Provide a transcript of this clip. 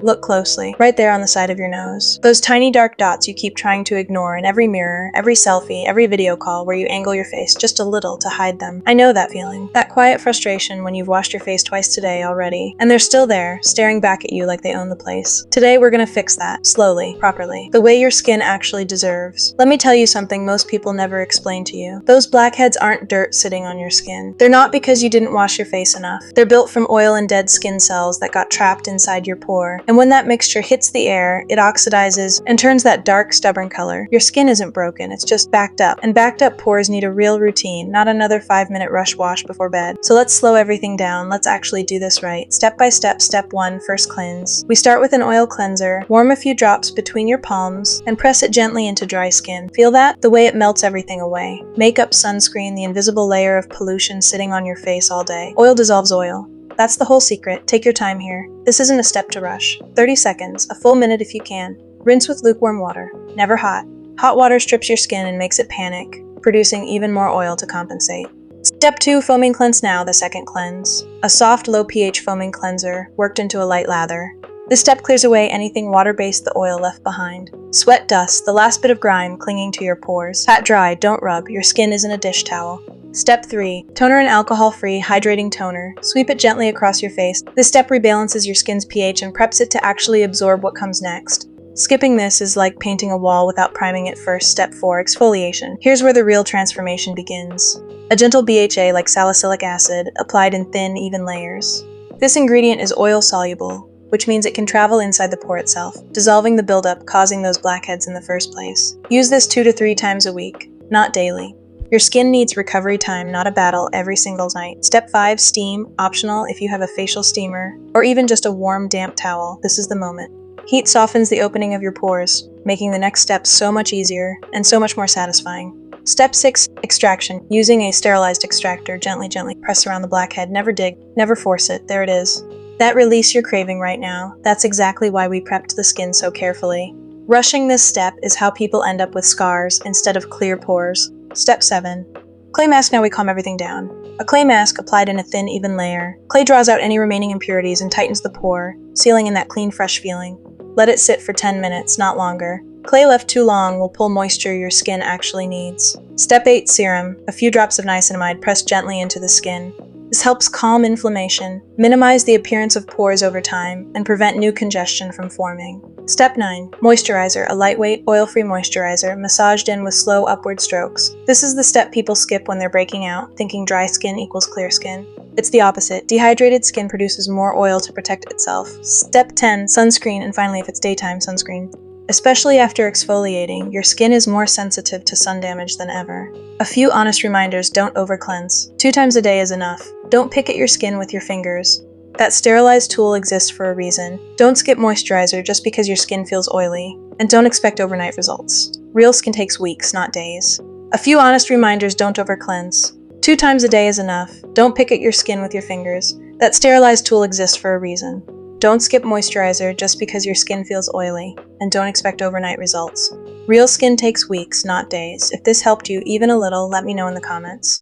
Look closely, right there on the side of your nose. Those tiny dark dots you keep trying to ignore in every mirror, every selfie, every video call where you angle your face just a little to hide them. I know that feeling. That quiet frustration when you've washed your face twice today already, and they're still there, staring back at you like they own the place. Today we're gonna fix that, slowly, properly, the way your skin actually deserves. Let me tell you something most people never explain to you. Those blackheads aren't dirt sitting on your skin. They're not because you didn't wash your face enough. They're built from oil and dead skin cells that got trapped inside your pore. And when that mixture hits the air, it oxidizes and turns that dark, stubborn color. Your skin isn't broken, it's just backed up. And backed up pores need a real routine, not another 5-minute rush wash before bed. So let's slow everything down. Let's actually do this right. Step by step, step 1, first cleanse. We start with an oil cleanser, warm a few drops between your palms, and press it gently into dry skin. Feel that? The way it melts everything away. Makeup, sunscreen, the invisible layer of pollution sitting on your face all day. Oil dissolves oil. That's the whole secret. Take your time here. This isn't a step to rush. 30 seconds, a full minute if you can. Rinse with lukewarm water, never hot. Hot water strips your skin and makes it panic, producing even more oil to compensate. Step 2, foaming cleanse now, the second cleanse. A soft, low pH foaming cleanser worked into a light lather. This step clears away anything water-based the oil left behind. Sweat dust, the last bit of grime clinging to your pores. Pat dry, don't rub, your skin isn't a dish towel. Step 3. Toner and alcohol-free, hydrating toner. Sweep it gently across your face. This step rebalances your skin's pH and preps it to actually absorb what comes next. Skipping this is like painting a wall without priming it first. Step 4. Exfoliation. Here's where the real transformation begins. A gentle BHA like salicylic acid, applied in thin, even layers. This ingredient is oil-soluble, which means it can travel inside the pore itself, dissolving the buildup causing those blackheads in the first place. Use this 2 to 3 times a week, not daily. Your skin needs recovery time, not a battle, every single night. Step 5, steam, optional if you have a facial steamer, or even just a warm, damp towel. This is the moment. Heat softens the opening of your pores, making the next step so much easier and so much more satisfying. Step 6, extraction. Using a sterilized extractor, gently press around the blackhead. Never dig, never force it. There it is. That release you're craving right now. That's exactly why we prepped the skin so carefully. Rushing this step is how people end up with scars instead of clear pores. Step 7. Clay mask. Now we calm everything down. A clay mask applied in a thin, even layer. Clay draws out any remaining impurities and tightens the pore, sealing in that clean, fresh feeling. Let it sit for 10 minutes, not longer. Clay left too long will pull moisture your skin actually needs. Step 8, serum. A few drops of niacinamide pressed gently into the skin. This helps calm inflammation, minimize the appearance of pores over time, and prevent new congestion from forming. Step 9. Moisturizer. A lightweight, oil-free moisturizer, massaged in with slow upward strokes. This is the step people skip when they're breaking out, thinking dry skin equals clear skin. It's the opposite. Dehydrated skin produces more oil to protect itself. Step 10. Sunscreen, and finally, if it's daytime, sunscreen. Especially after exfoliating, your skin is more sensitive to sun damage than ever. A few honest reminders: don't over-cleanse. 2 times a day is enough. Don't pick at your skin with your fingers. That sterilized tool exists for a reason. Don't skip moisturizer just because your skin feels oily. And don't expect overnight results. Real skin takes weeks, not days. A few honest reminders: don't over-cleanse. 2 times a day is enough. Don't pick at your skin with your fingers. That sterilized tool exists for a reason. Don't skip moisturizer just because your skin feels oily, and don't expect overnight results. Real skin takes weeks, not days. If this helped you even a little, let me know in the comments.